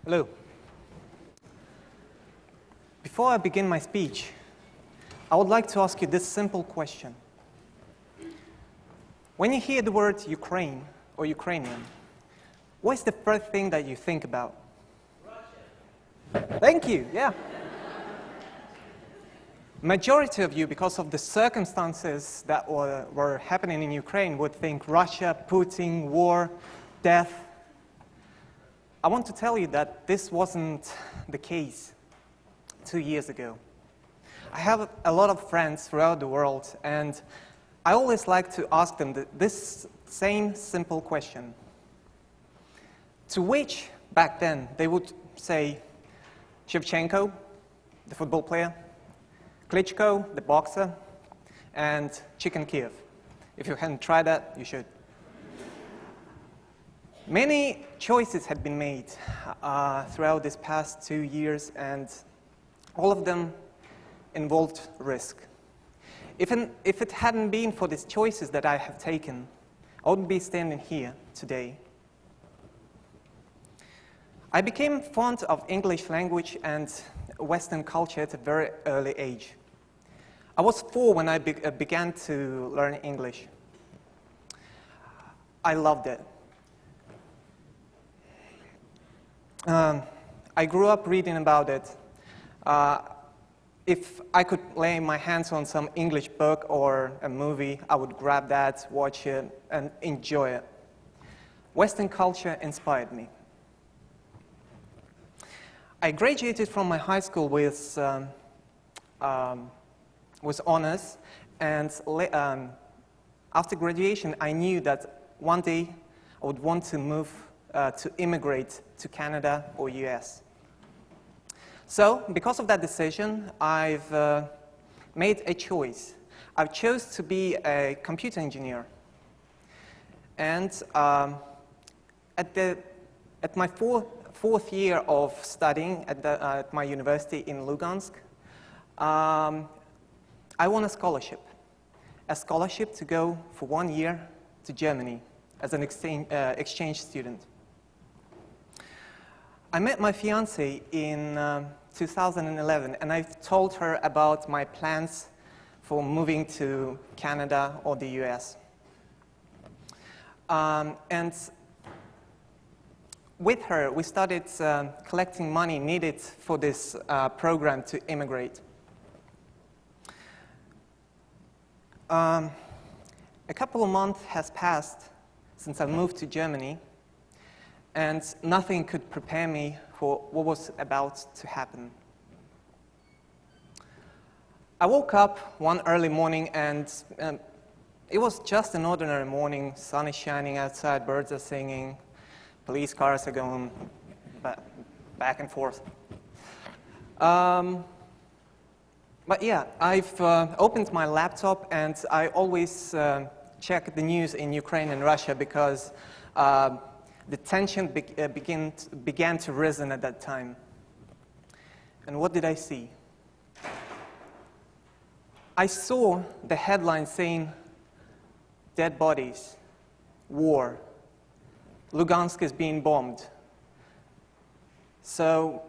Hello. Before I begin my speech, I would like to ask you this simple question. When you hear the word Ukraine or Ukrainian, what is the first thing that you think about? Russia. Thank you, yeah. Majority of you, because of the circumstances that were happening in Ukraine, would think Russia, Putin, war, death. I want to tell you that this wasn't the case 2 years ago. I have a lot of friends throughout the world, and I always like to ask them this same simple question. To which, back then, they would say Shevchenko, the football player, Klitschko, the boxer, and Chicken Kiev. If you hadn't tried that, you should. Many choices had been made throughout this past 2 years, and all of them involved risk. If it hadn't been for these choices that I have taken, I wouldn't be standing here today. I became fond of English language and Western culture at a very early age. I was 4 when I began to learn English. I loved it. I grew up reading about it. If I could lay my hands on some English book or a movie, I would grab that, watch it, and enjoy it. Western culture inspired me. I graduated from my high school with honors, and after graduation, I knew that one day I would want to move to immigrate to Canada or US. So, because of that decision, I've made a choice. I've chosen to be a computer engineer. And at my fourth year of studying at my university in Lugansk, I won a scholarship to go for 1 year to Germany as an exchange student. I met my fiancée in 2011, and I told her about my plans for moving to Canada or the US. And with her, we started collecting money needed for this program to immigrate. A couple of months has passed since I moved to Germany, and nothing could prepare me for what was about to happen. I woke up one early morning, and it was just an ordinary morning. Sun is shining outside, birds are singing, police cars are going back and forth. But yeah, I've opened my laptop, and I always check the news in Ukraine and Russia because the tension began to risen at that time. And what did I see? I saw the headline saying, "Dead bodies, war, Lugansk is being bombed." So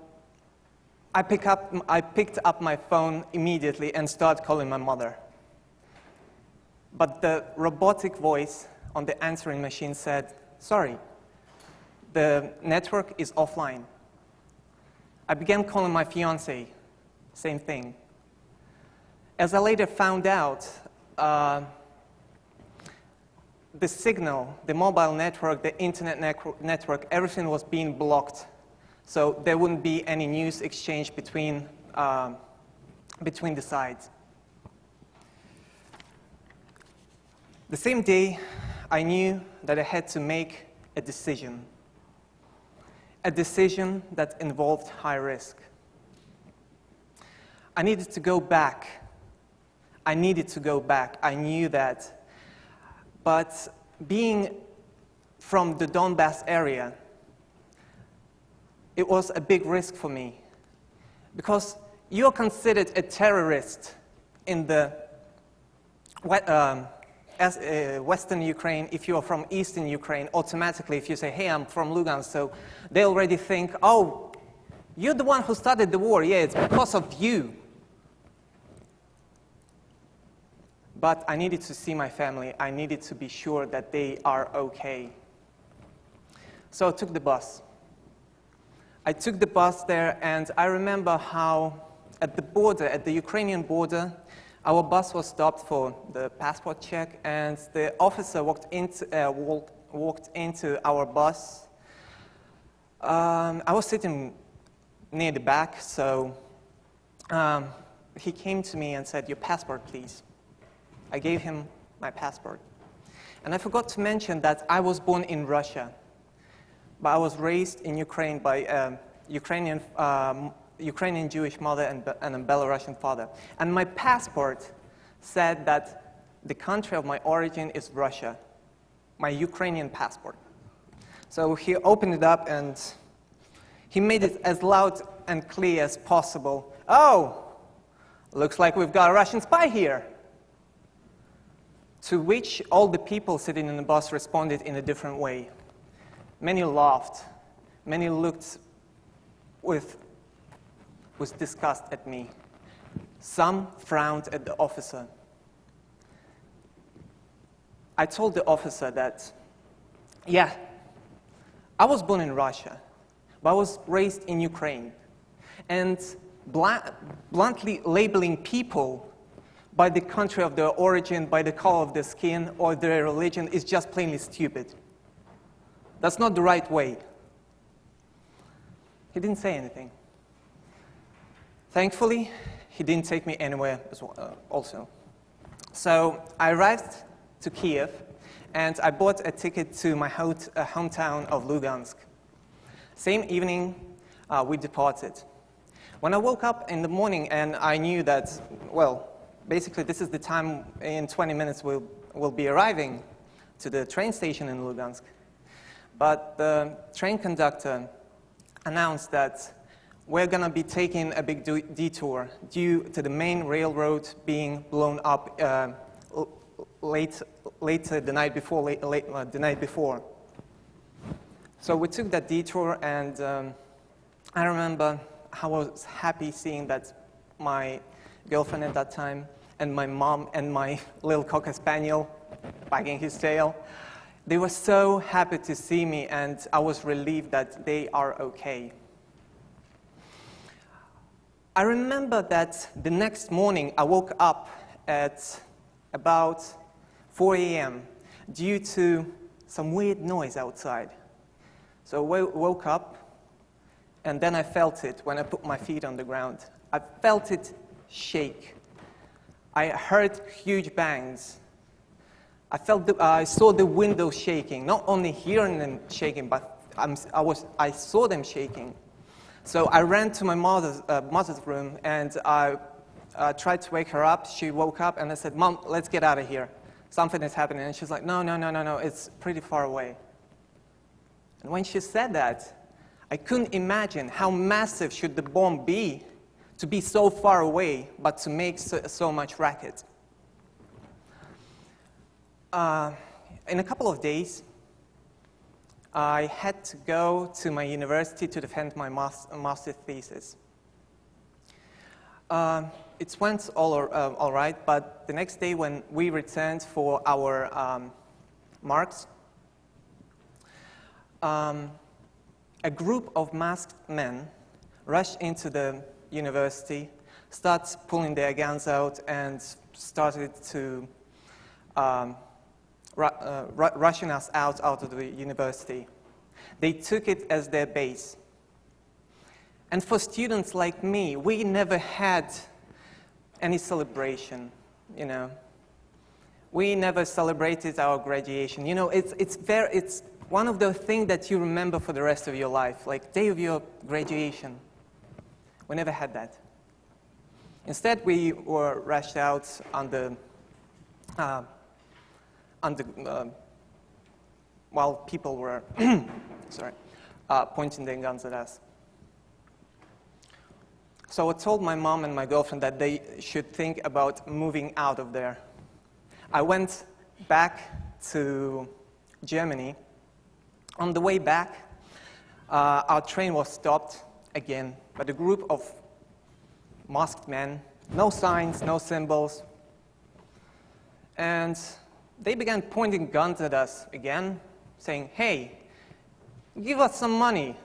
I picked up my phone immediately and started calling my mother. But the robotic voice on the answering machine said, "Sorry, the network is offline." I began calling my fiancée, same thing. As I later found out, the signal, the mobile network, the internet network, everything was being blocked. So there wouldn't be any news exchange between the sides. The same day, I knew that I had to make a decision that involved high risk. I needed to go back. I knew that. But being from the Donbass area, it was a big risk for me, because you're considered a terrorist in the Western Ukraine. If you're from Eastern Ukraine, automatically, if you say, "Hey, I'm from Lugansk," so they already think, "Oh, You're the one who started the war. Yeah, it's because of you. But I needed to see my family. I needed to be sure that they are okay. So I took the bus. I took the bus there, and I remember how at the border, at the Ukrainian border, our bus was stopped for the passport check, and the officer walked into our bus. I was sitting near the back, so he came to me and said, "Your passport, please." I gave him my passport. And I forgot to mention that I was born in Russia, but I was raised in Ukraine by a Ukrainian Jewish mother and a Belarusian father. And my passport said that the country of my origin is Russia, my Ukrainian passport. So he opened it up and he made it as loud and clear as possible. "Oh, looks like we've got a Russian spy here." To which all the people sitting in the bus responded in a different way. Many laughed. Many looked with disgust at me. Some frowned at the officer. I told the officer that, yeah, I was born in Russia, but I was raised in Ukraine. And bluntly labeling people by the country of their origin, by the color of their skin, or their religion is just plainly stupid. That's not the right way. He didn't say anything. Thankfully, he didn't take me anywhere as well, also. So I arrived to Kiev, and I bought a ticket to my hometown of Lugansk. Same evening, we departed. When I woke up in the morning and I knew that, well, basically this is the time in 20 minutes we'll be arriving to the train station in Lugansk. But the train conductor announced that we're going to be taking a big detour due to the main railroad being blown up later the night before. So we took that detour, and I remember I was happy seeing that my girlfriend at that time and my mom and my little cocker spaniel wagging his tail, they were so happy to see me, and I was relieved that they are okay. I remember that the next morning I woke up at about 4 a.m. due to some weird noise outside. So I woke up, and then I felt it when I put my feet on the ground. I felt it shake. I heard huge bangs. I saw the windows shaking, not only hearing them shaking, but I saw them shaking. So I ran to my mother's room, and I tried to wake her up. She woke up, and I said, "Mom, let's get out of here. Something is happening." And she's like, no, it's pretty far away. And when she said that, I couldn't imagine how massive should the bomb be to be so far away, but to make so much racket. In a couple of days, I had to go to my university to defend my master's thesis. It went all right, but the next day when we returned for our marks, a group of masked men rushed into the university, started pulling their guns out, and started to rushing us out of the university. They took it as their base. And for students like me, we never had any celebration, you know. We never celebrated our graduation. You know, it's one of the things that you remember for the rest of your life, like day of your graduation. We never had that. Instead, we were rushed out while people were pointing their guns at us. So I told my mom and my girlfriend that they should think about moving out of there. I went back to Germany. On the way back, our train was stopped again, but a group of masked men, no signs, no symbols, and they began pointing guns at us again, saying, "Hey, give us some money.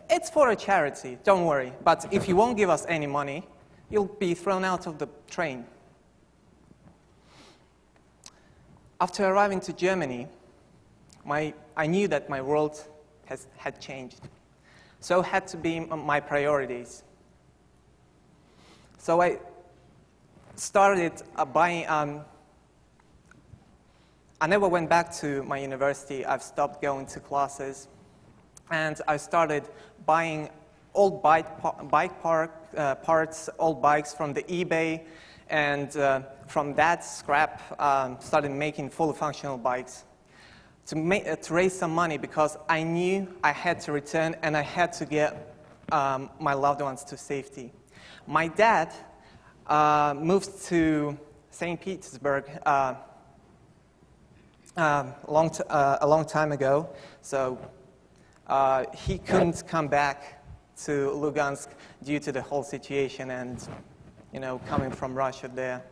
It's for a charity, don't worry, but if you won't give us any money, you'll be thrown out of the train." After arriving to Germany, I knew that my world had changed. So had to be my priorities. So I started buying. I never went back to my university. I've stopped going to classes. And I started buying old bike parts, old bikes from the eBay, and from that scrap, started making fully functional bikes to raise some money, because I knew I had to return and I had to get my loved ones to safety. My dad moved to St. Petersburg a long time ago, so he couldn't come back to Lugansk due to the whole situation and, coming from Russia there.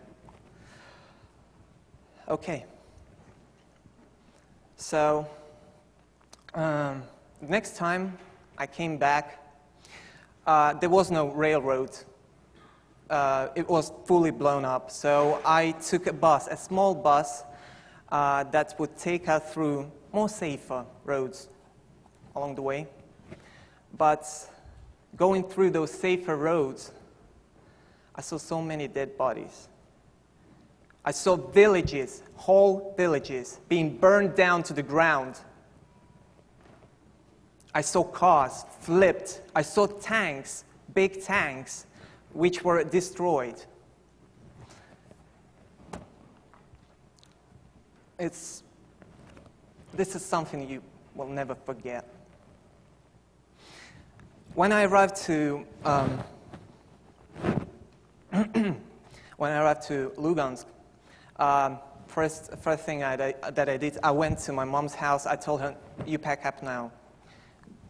Okay. So, next time I came back, there was no railroad. It was fully blown up. So I took a bus, a small bus, that would take us through more safer roads along the way. But going through those safer roads, I saw so many dead bodies. I saw villages, whole villages, being burned down to the ground. I saw cars flipped. I saw tanks, big tanks, which were destroyed. This is something you will never forget. When I arrived to Lugansk, first thing that I did, I went to my mom's house. I told her, "You pack up now.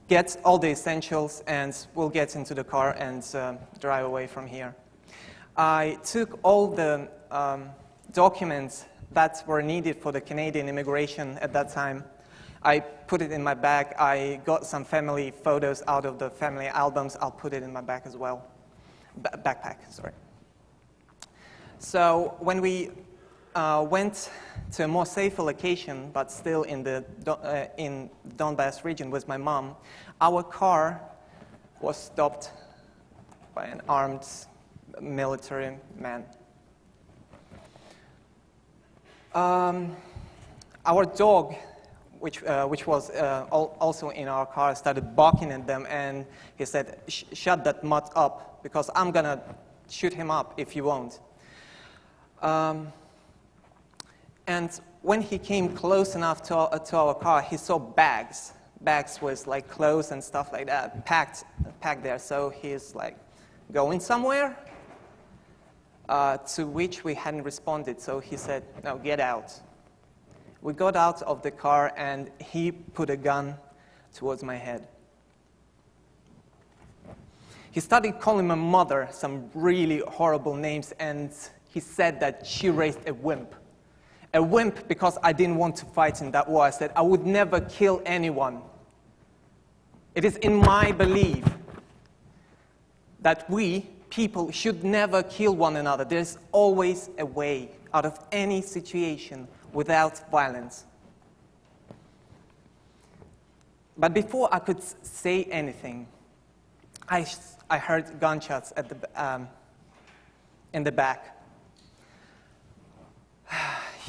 Get all the essentials, and we'll get into the car and drive away from here." I took all the documents that were needed for the Canadian immigration at that time. I put it in my bag. I got some family photos out of the family albums. I'll put it in my bag as well. Backpack, sorry. So when we went to a more safer location, but still in the in Donbass region with my mom, our car was stopped by an armed military man. Our dog, which was also in our car, started barking at them, and he said, "Shut that mutt up, because I'm gonna shoot him up if you won't." And when he came close enough to our car, he saw bags with like clothes and stuff like that packed there. So he's like, "Going somewhere?" To which we hadn't responded. So he said, "No, get out." We got out of the car, and he put a gun towards my head. He started calling my mother some really horrible names, and he said that she raised a wimp. A wimp because I didn't want to fight in that war. I said, "I would never kill anyone. It is in my belief that we, people, should never kill one another. There's always a way out of any situation without violence." But before I could say anything, I heard gunshots at in the back.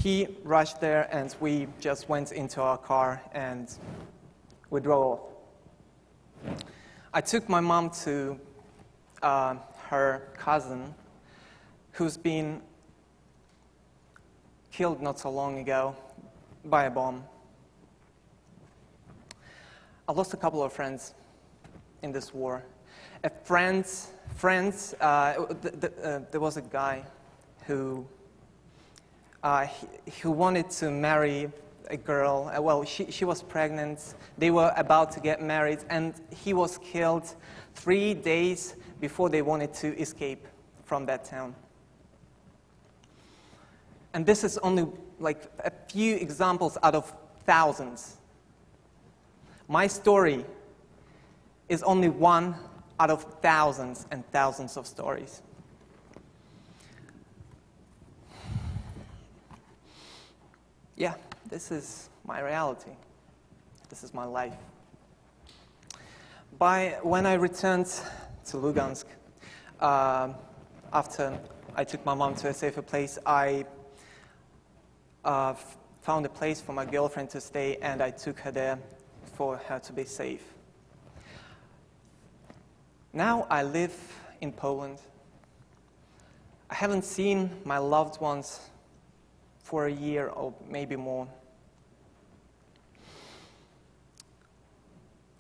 He rushed there, and we just went into our car and we drove off. I took my mom to her cousin, who's been killed not so long ago by a bomb. I lost a couple of friends in this war. There was a guy who wanted to marry a girl. Well, she was pregnant. They were about to get married, and he was killed 3 days before they wanted to escape from that town. And this is only like a few examples out of thousands. My story is only one out of thousands and thousands of stories. Yeah, this is my reality. This is my life. When I returned to Lugansk, after I took my mom to a safer place, I found a place for my girlfriend to stay, and I took her there for her to be safe. Now I live in Poland. I haven't seen my loved ones for a year or maybe more.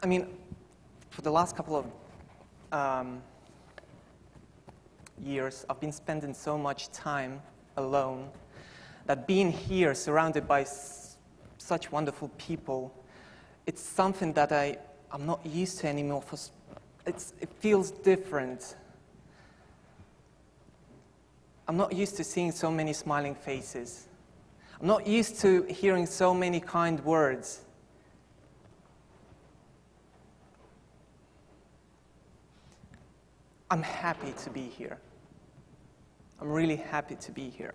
I mean, for the last couple of years, I've been spending so much time alone that being here, surrounded by such wonderful people, it's something that I'm not used to anymore. It feels different. I'm not used to seeing so many smiling faces. I'm not used to hearing so many kind words. I'm happy to be here. I'm really happy to be here.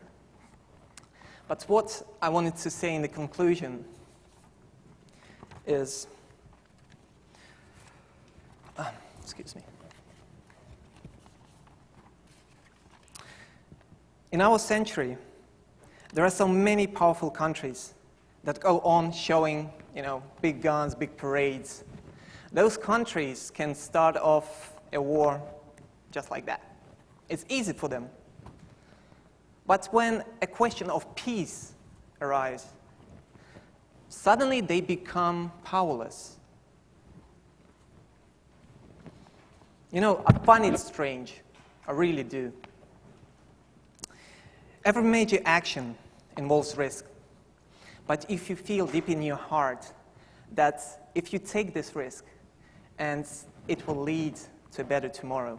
But what I wanted to say in the conclusion is, excuse me. In our century, there are so many powerful countries that go on showing, big guns, big parades. Those countries can start off a war just like that. It's easy for them. But when a question of peace arises, suddenly they become powerless. I find it strange. I really do. Every major action involves risk. But if you feel deep in your heart that if you take this risk and it will lead to a better tomorrow,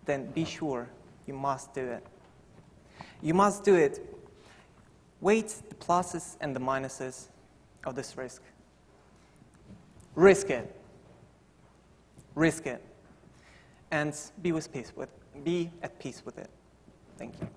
then be sure you must do it. You must do it. Weigh the pluses and the minuses of this risk. Risk it. Risk it. And be at peace with it. Thank you.